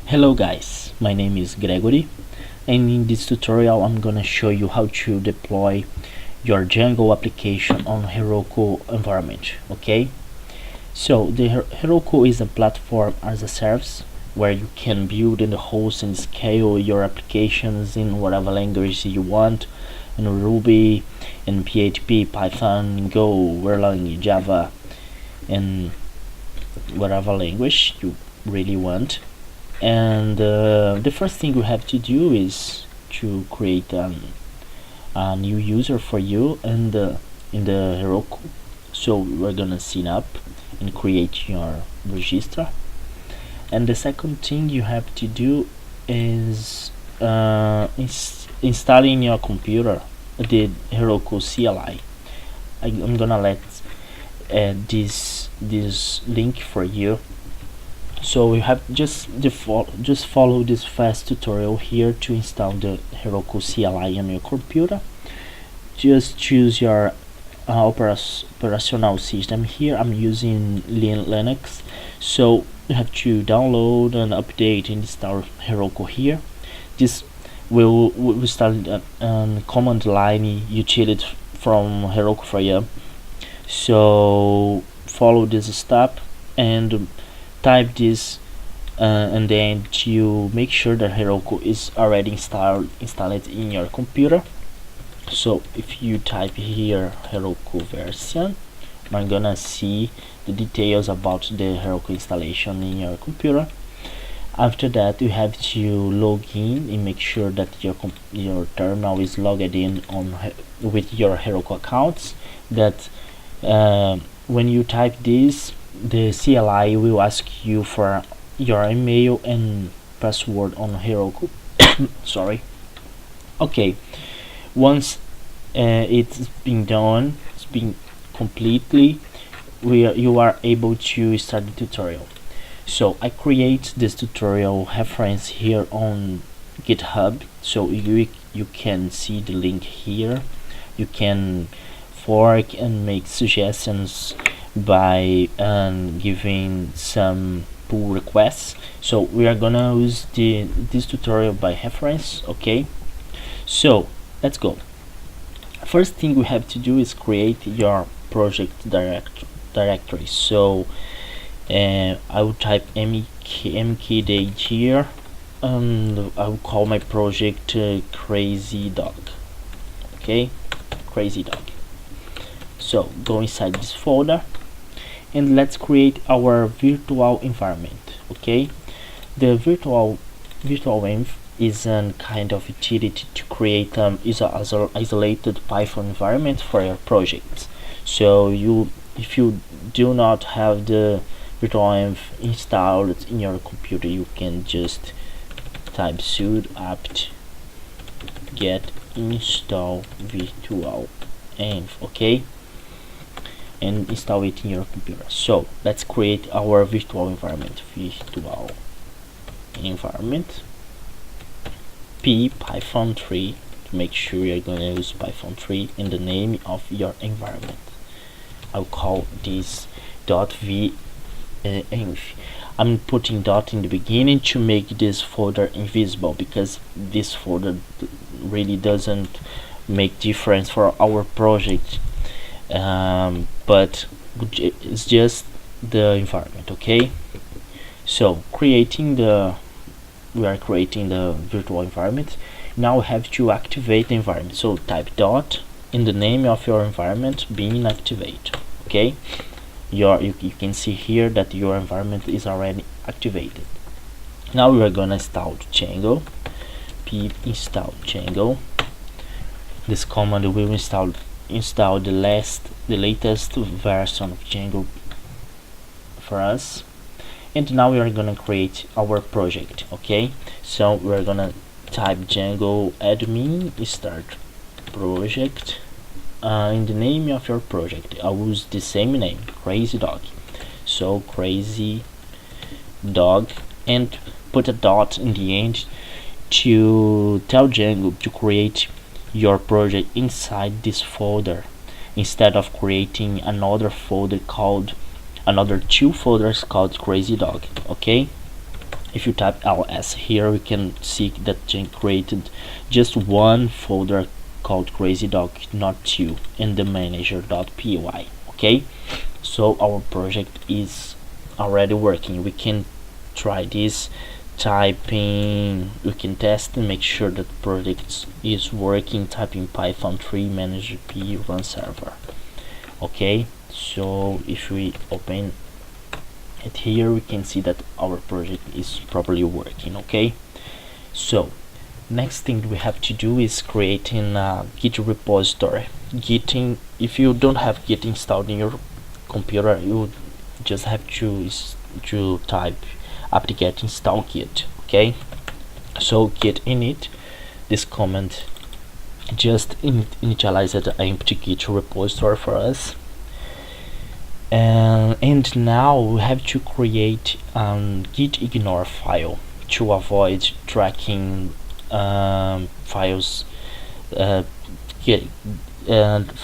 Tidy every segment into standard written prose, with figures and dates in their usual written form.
Hello guys, my name is Gregory, and in this tutorial I'm gonna show you how to deploy your Django application on Heroku environment. Okay, so the Heroku is a platform as a service where you can build and host and scale your applications in whatever language you want, in Ruby, in PHP, Python, Go, Erlang, Java, and whatever language you really want. And the first thing you have to do is to create a new user for you in the Heroku. So we're gonna sign up and create your register, and the second thing you have to do is installing your computer the Heroku CLI. I'm gonna let this link for you. So you have just follow this fast tutorial here to install the Heroku CLI on your computer. Just choose your operational system. Here I'm using Linux, so you have to download and update and install Heroku here. This will start a command line utility from Heroku for you. So follow this step and type this and then you make sure that Heroku is already installed in your computer. So if you type here Heroku version, I'm gonna see the details about the Heroku installation in your computer. After that, you have to log in and make sure that your terminal is logged in with your Heroku accounts. That when you type this, the CLI will ask you for your email and password on Heroku. Sorry. Okay, once it's been done, it's been completely, you are able to start the tutorial. So I create this tutorial reference here on GitHub, so you can see the link here. You can fork and make suggestions by giving some pull requests. So we are gonna use this tutorial by reference. Okay, so let's go. First thing we have to do is create your project directory. So I will type mkday here, and I will call my project crazy dog. Okay, crazy dog. So go inside this folder and let's create our virtual environment. Okay, the virtual env is a kind of utility to create is a isolated Python environment for your projects. So if you do not have the virtual env installed in your computer, you can just type sudo apt get install virtual env. Okay, and install it in your computer. So let's create our virtual environment. Python 3 to make sure you're going to use Python 3 in the name of your environment. I'll call this .v-env. I'm putting dot in the beginning to make this folder invisible, because this folder really doesn't make difference for our project, but it's just the environment. Okay, so we are creating the virtual environment. Now we have to activate the environment, so type dot in the name of your environment being activate. Okay, you can see here that your environment is already activated. Now we are gonna install Django. Pip install Django. This command will install the latest version of Django for us. And now we are gonna create our project. Okay, so we're gonna type Django admin start project. In the name of your project, I'll use the same name, crazy dog. So crazy dog, and put a dot in the end to tell Django to create your project inside this folder, instead of creating another folder called two folders called crazy dog. Okay, if you type ls here, we can see that Django created just one folder called crazy dog, not two, in the manager.py. Okay, so our project is already working. We can try this typing, we can test and make sure that the project is working, typing python 3 manager p run server. Okay, so if we open it here, we can see that our project is properly working. Okay, so next thing we have to do is creating a Git repository. If you don't have Git installed in your computer, you just have to type apt-get install Git. Okay, so git init, this command just initialized an empty Git repository for us. And now we have to create a git ignore file to avoid tracking files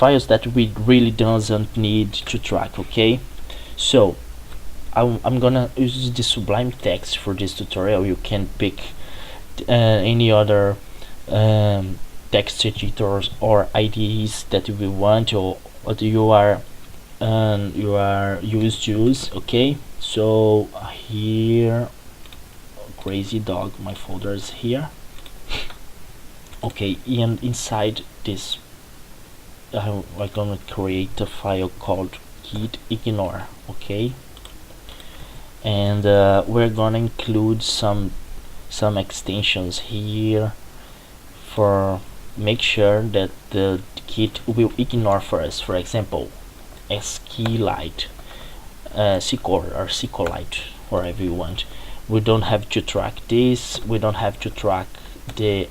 files that we really doesn't need to track. Okay, so I'm gonna use the Sublime text for this tutorial. You can pick any other text editors or IDEs that we want, or you are used to use. Okay, so here, crazy dog, my folder is here. Okay, and inside this I'm gonna create a file called git ignore. Okay, and we're gonna include some extensions here for make sure that the Git will ignore for us. For example, SQLite, SQL or SQLite, wherever you want. We don't have to track this. We don't have to track the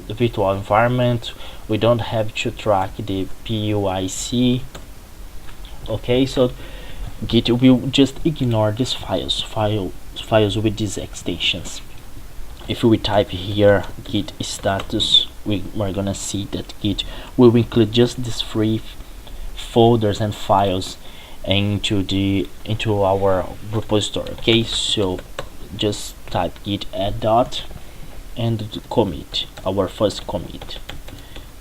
virtual environment. We don't have to track the PUIC. Okay, so Git will just ignore these files with these extensions. If we type here git status, we're gonna see that Git will include just these three folders and files into our repository. Okay, so just type git add dot and commit, our first commit,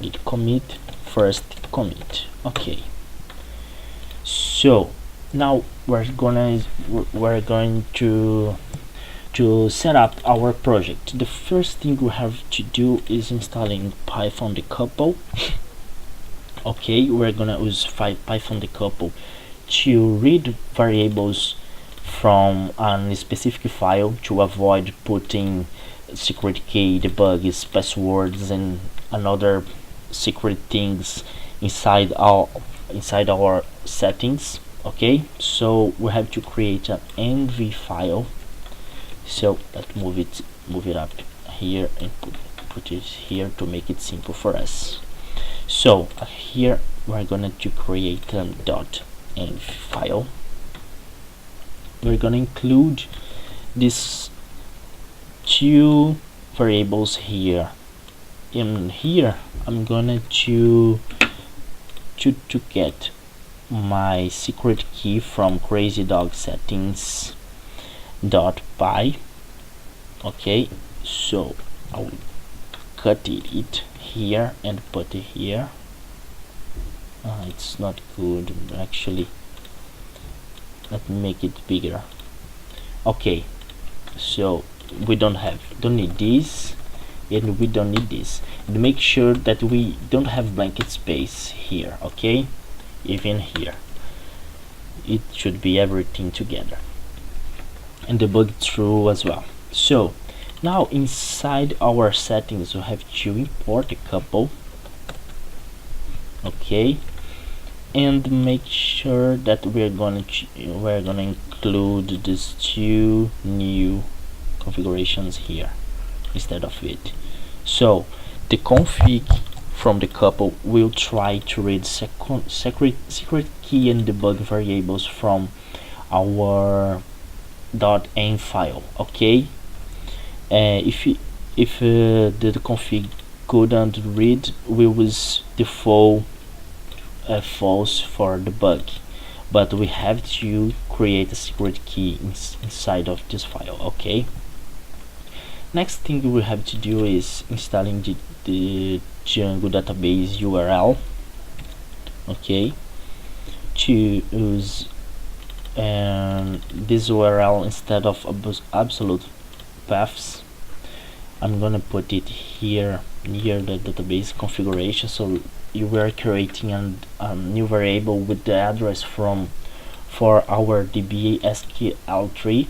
git commit first commit. Okay, so now we're going to set up our project. The first thing we have to do is installing Python decouple. Okay, we're gonna use Python decouple to read variables from a specific file to avoid putting secret key, debugs, passwords, and another secret things inside our settings. Okay, so we have to create an env file. So let's move it up here and put it here to make it simple for us. So here we're going to create a .env file. We're going to include these two variables here. In here I'm going to get my secret key from crazy dog settings .py. Okay, so I'll cut it here and put it here. It's not good actually. Let me make it bigger. Okay, so we don't need this, and we don't need this. And make sure that we don't have blanket space here. Okay, even here it should be everything together, and debug through as well. So now inside our settings we have to import a couple. Okay, and make sure that we're gonna include these two new configurations here instead of it. So the config from the couple will try to read secret key and debug variables from our .env file. Okay, if the config couldn't read, we will default false for debug. but we have to create a secret key inside of this file. Okay, next thing we have to do is installing the Django database URL. Okay, to use this URL instead of absolute paths, I'm gonna put it here near the database configuration. So you are creating a new variable with the address for our DB SQL3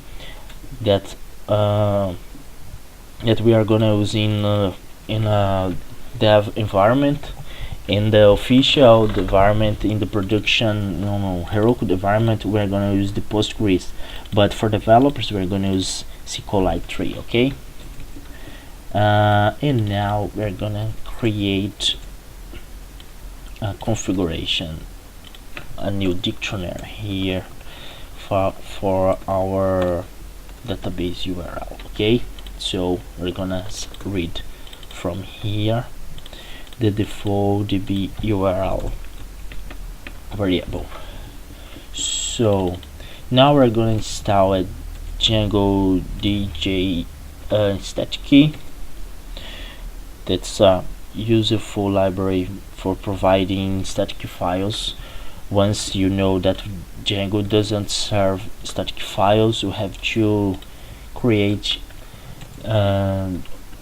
that that we are gonna use in a dev environment. In the official environment, in the production Heroku environment, we're gonna use the Postgres, but for developers we're gonna use SQLite 3. Okay, and now we're gonna create a configuration, a new dictionary here for our database URL. Okay, so we're gonna read from here the default DB URL variable. So now we're going to install a Django DJ static key. That's a useful library for providing static files. Once you know that Django doesn't serve static files, you have to create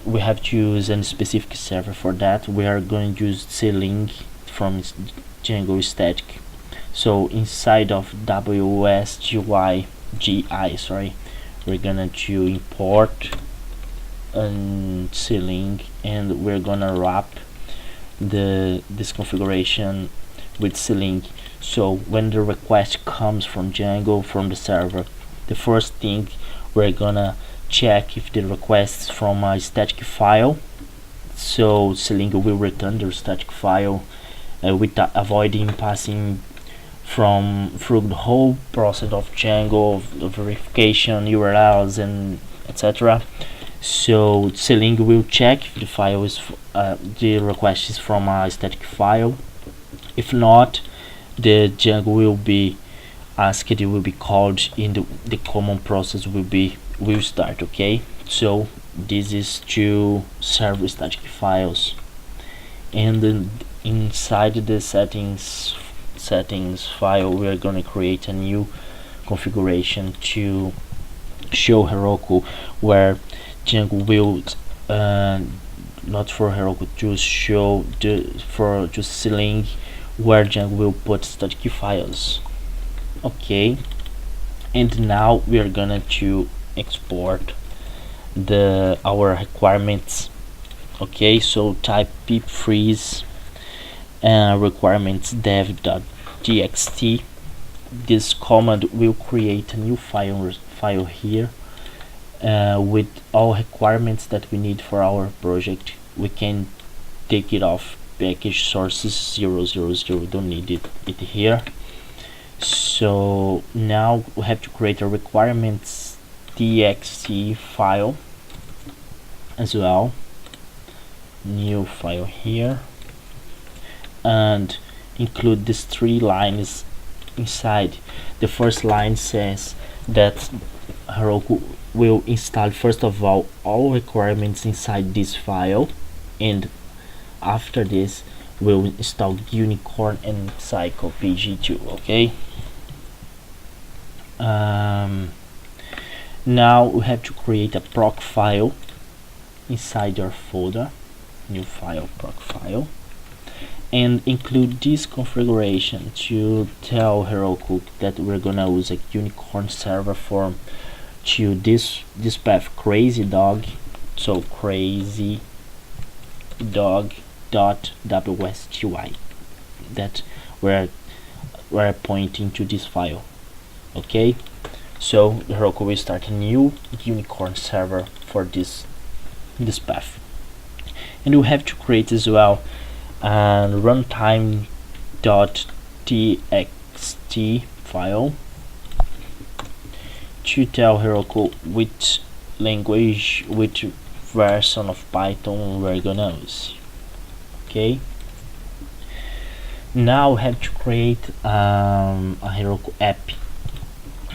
we have to use a specific server for that. We are going to use Cling from Django static. So inside of WSGI, we're gonna to import Cling, and we're gonna wrap this configuration with Cling. So when the request comes from Django, from the server, the first thing we're gonna check if the request is from a static file. So Cling will return the static file without avoiding passing through the whole process of Django, of verification, URLs, and etc. So Cling will check if the file is the request is from a static file. If not, the Django will be asked, it will be called, in the common process will start. Okay, so this is to serve static files, and then inside the settings file we are going to create a new configuration to show Heroku where Django will not for Heroku, to show for just Cling where Django will put static files. Okay, and now we are gonna to export our requirements. Okay, so type pip freeze requirements dev.txt. This command will create a new file here with all requirements that we need for our project. We can take it off package sources 000, don't need it here. So now we have to create a requirements txt file as well, new file here, and include these 3 lines inside. The first line says that Heroku will install first of all requirements inside this file, and after this we'll install Unicorn and Cycle PG2. Okay, now we have to create a proc file inside your folder, new file, proc file, and include this configuration to tell Heroku that we're gonna use a Unicorn server form to this path crazy dog. So crazy dog dot wsgy, that we're pointing to this file. Okay, so Heroku will start a new Unicorn server for this path, and we have to create as well and runtime.txt file to tell Heroku which language, which version of Python we're gonna use. Okay, Now we have to create a Heroku app.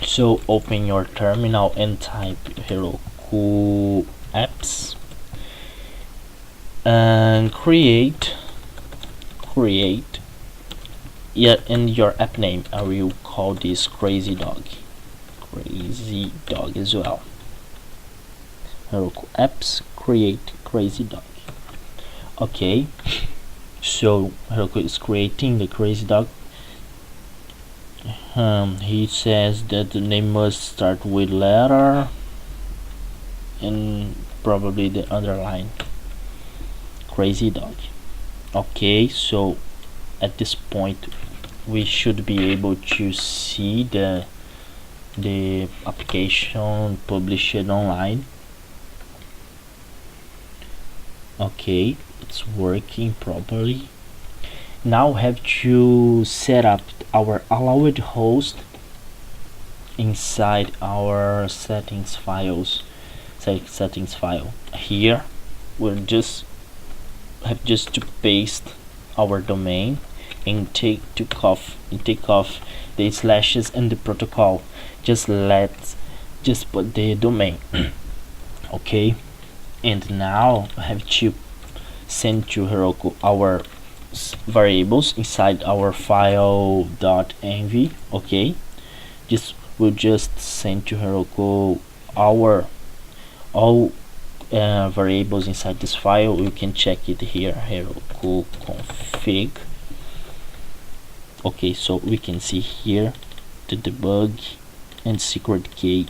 So open your terminal and type Heroku apps and create yeah, and your app name. I will call this crazy dog as well. Heroku apps, create crazy dog. Okay, so Heroku is creating the crazy dog. He says that the name must start with letter and probably the underline crazy dog. Okay, so at this point we should be able to see the application published online. Okay, it's working properly. Now we have to set up our allowed host inside our settings file. Here we'll just have to paste our domain and take off the slashes and the protocol. Just put the domain. Okay, and now I have to send to Heroku our variables inside our file.env. Okay, we'll just send to Heroku our all variables inside this file. You can check it here, Heroku config. Okay, so we can see here the debug and secret key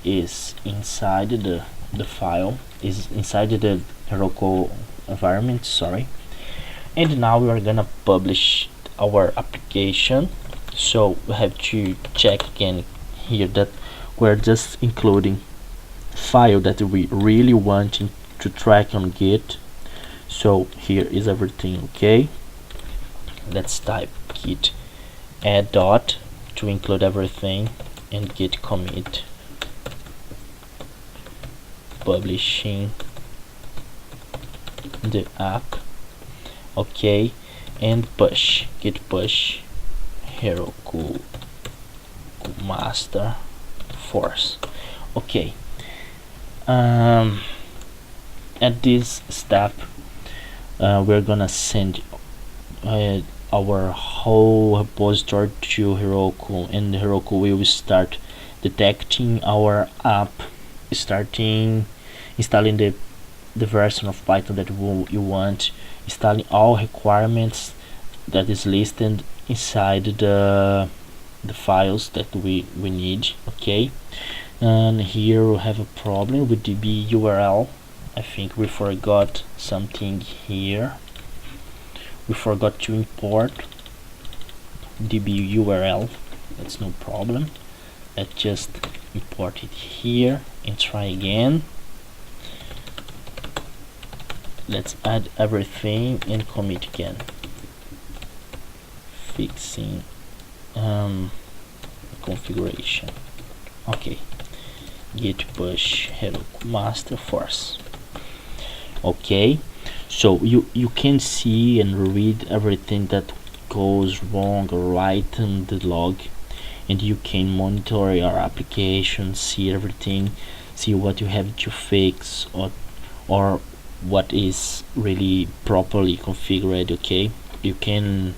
is inside the file, is inside the Heroku environment, sorry. And now we are gonna publish our application. So we have to check again here that we're just including file that we really want to track on Git. So here is everything. Okay, let's type git add dot to include everything and git commit publishing the app. Okay, and git push Heroku master force. Okay, at this step we're gonna send our whole repository to Heroku, and Heroku will start detecting our app, installing the version of Python that you want, installing all requirements that is listed inside the files that we need. Okay, and here we have a problem with db URL. I think we forgot something here. We forgot to import db URL. That's no problem. Let's just import it here and try again. Let's add everything and commit again. Fixing configuration. Okay, git push Heroku master force. Okay, so you can see and read everything that goes wrong or right in the log, and you can monitor your application, see everything, see what you have to fix or what is really properly configured. Okay, you can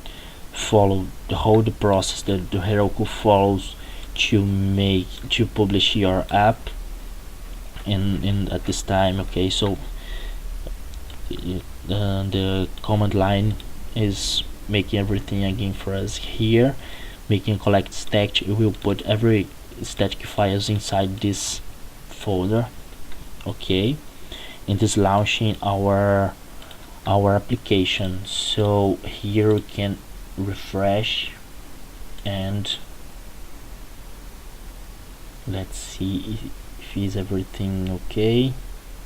follow the whole process that the Heroku follows to publish your app and at this time. Okay, so the command line is making everything again for us here, making collect static. We will put every static files inside this folder. Okay, and is launching our application. So here we can refresh and let's see if is everything okay.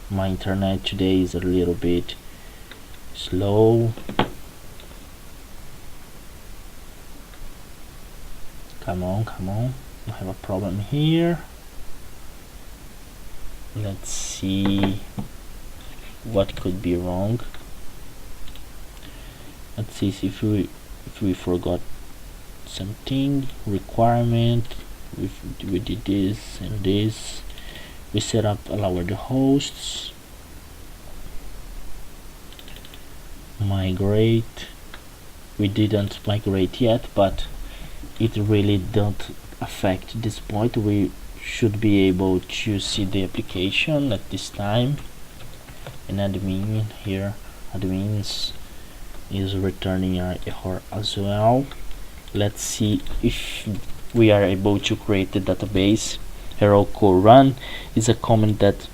My internet today is a little bit slow. Come on, I have a problem here. Let's see what could be wrong. Let's see if we if we forgot something, requirement, we did this and this. We set up allow the hosts, migrate. We didn't migrate yet, but it really don't affect this point. We should be able to see the application at this time. And admin here, admins is returning our error as well. Let's see if we are able to create the database. Heroku run is a command that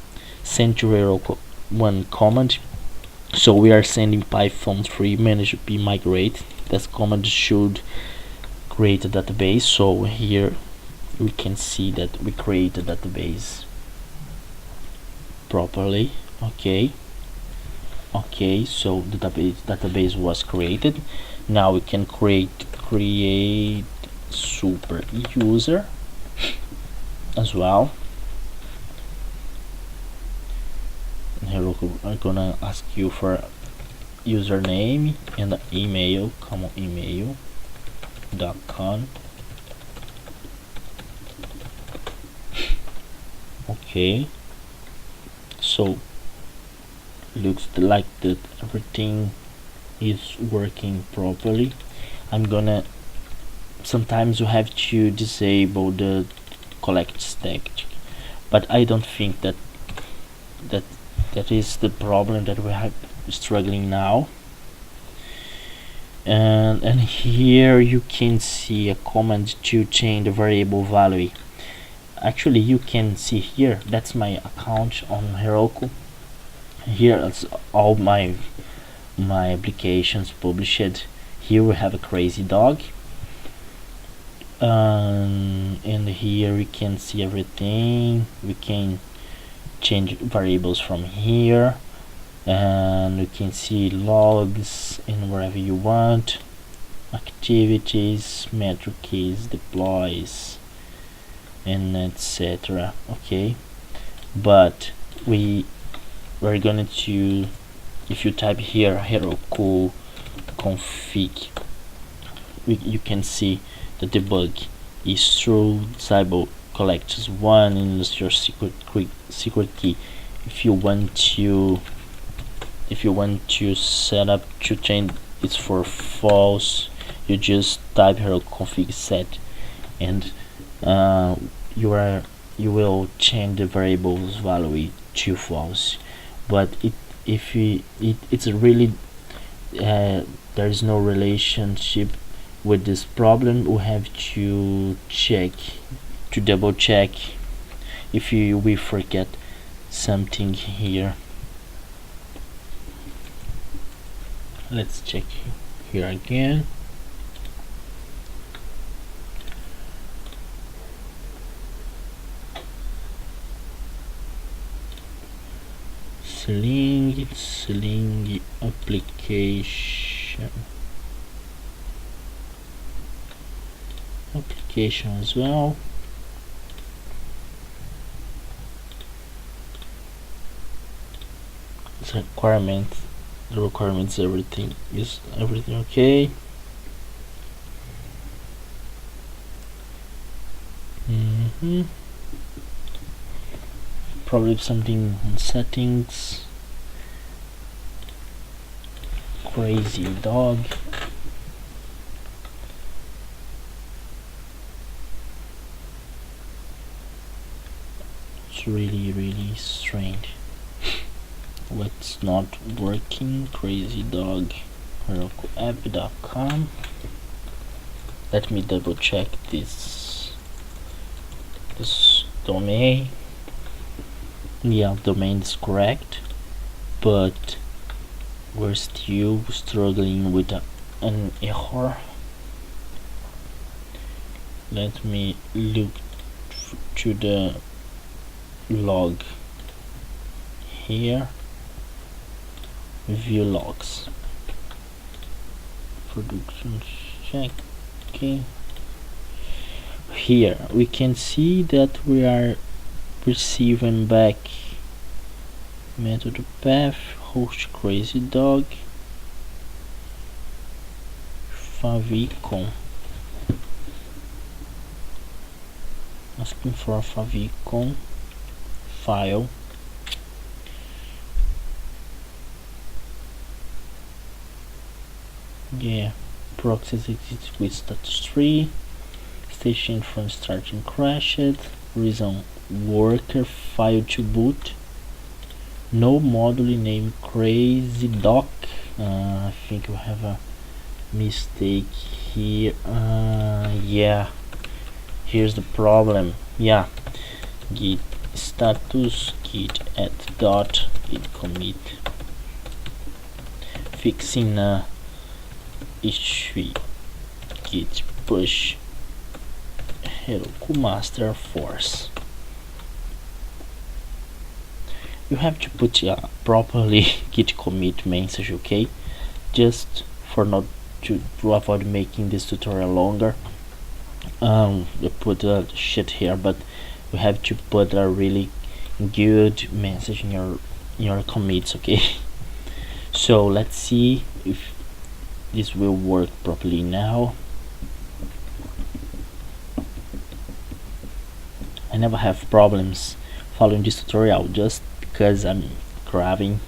sent to Heroku one command. So we are sending Python 3 manage p migrate. This command should create a database. So here we can see that we create a database properly. Okay, so the database was created. Now we can create super user as well. Heroku are gonna ask you for username and email, common email.com. Okay, so looks like that everything is working properly. I'm gonna sometimes you have to disable the collect stack, but I don't think that is the problem that we have struggling now. And here you can see a command to change the variable value. Actually, you can see here, that's my account on Heroku. Here is all my applications published. Here we have a crazy dog, and here we can see everything. We can change variables from here, and we can see logs and wherever you want, activities, metric keys, deploys, and etc. Okay, but we're going to, if you type here Heroku config, you can see the debug is true. Disable collects 1 and use your secret key. If you want to set up to change it's for false, you just type Heroku config set, and you will change the variables value to false. But it's really there is no relationship with this problem. We have to double check if we forget something here. Let's check here again. Sling application as well. The requirements, everything okay. Probably something on settings. Crazy dog. It's really strange. What's not working? Crazy dog. HerokuApp.com. Let me double check this domain. Yeah, domain is correct, but we're still struggling with an error. Let me look to the log here. View logs, production check. Okay, here we can see that we are receiving back method path host crazy dog favicon. Asking for a favicon file. Yeah, proxy exists with status 3, station from starting crashed, reason worker file to boot, no module name crazy doc. I think we have a mistake here. Yeah, here's the problem. Yeah, git status git add dot git commit, fixing issue git push Heroku master force. You have to put properly git commit message, okay? Just for not to avoid making this tutorial longer. We put shit here, but we have to put a really good message in your commits, okay? So let's see if this will work properly now. I never have problems following this tutorial just because I'm recording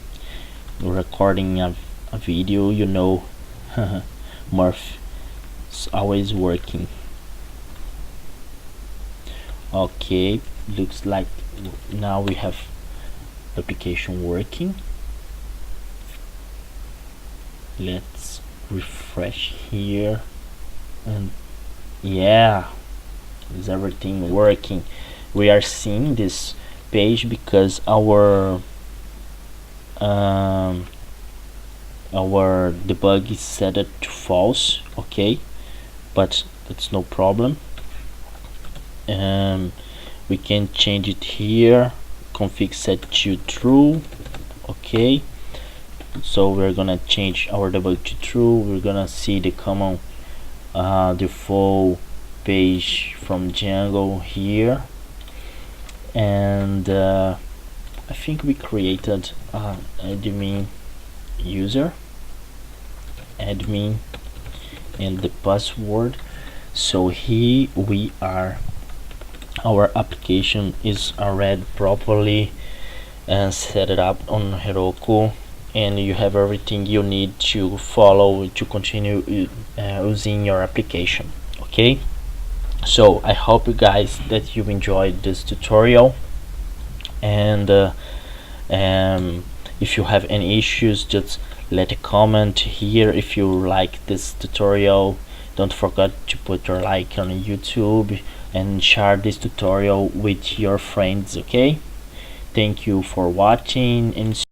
a video, you know. Murph is always working. Okay, looks like now we have the application working. Let's refresh here, and yeah, is everything working? We are seeing this page because our debug is set it to false, okay, but that's no problem. We can change it here, config set to true, okay. So we're gonna change our debug to true. We're gonna see the common default page from Django here, and I think we created admin user, admin, and the password. So here we are. Our application is already properly set it up on Heroku, and you have everything you need to follow to continue using your application, okay? So I hope you guys that you enjoyed this tutorial, and if you have any issues, just let a comment here. If you like this tutorial, don't forget to put your like on YouTube and share this tutorial with your friends, okay? Thank you for watching, and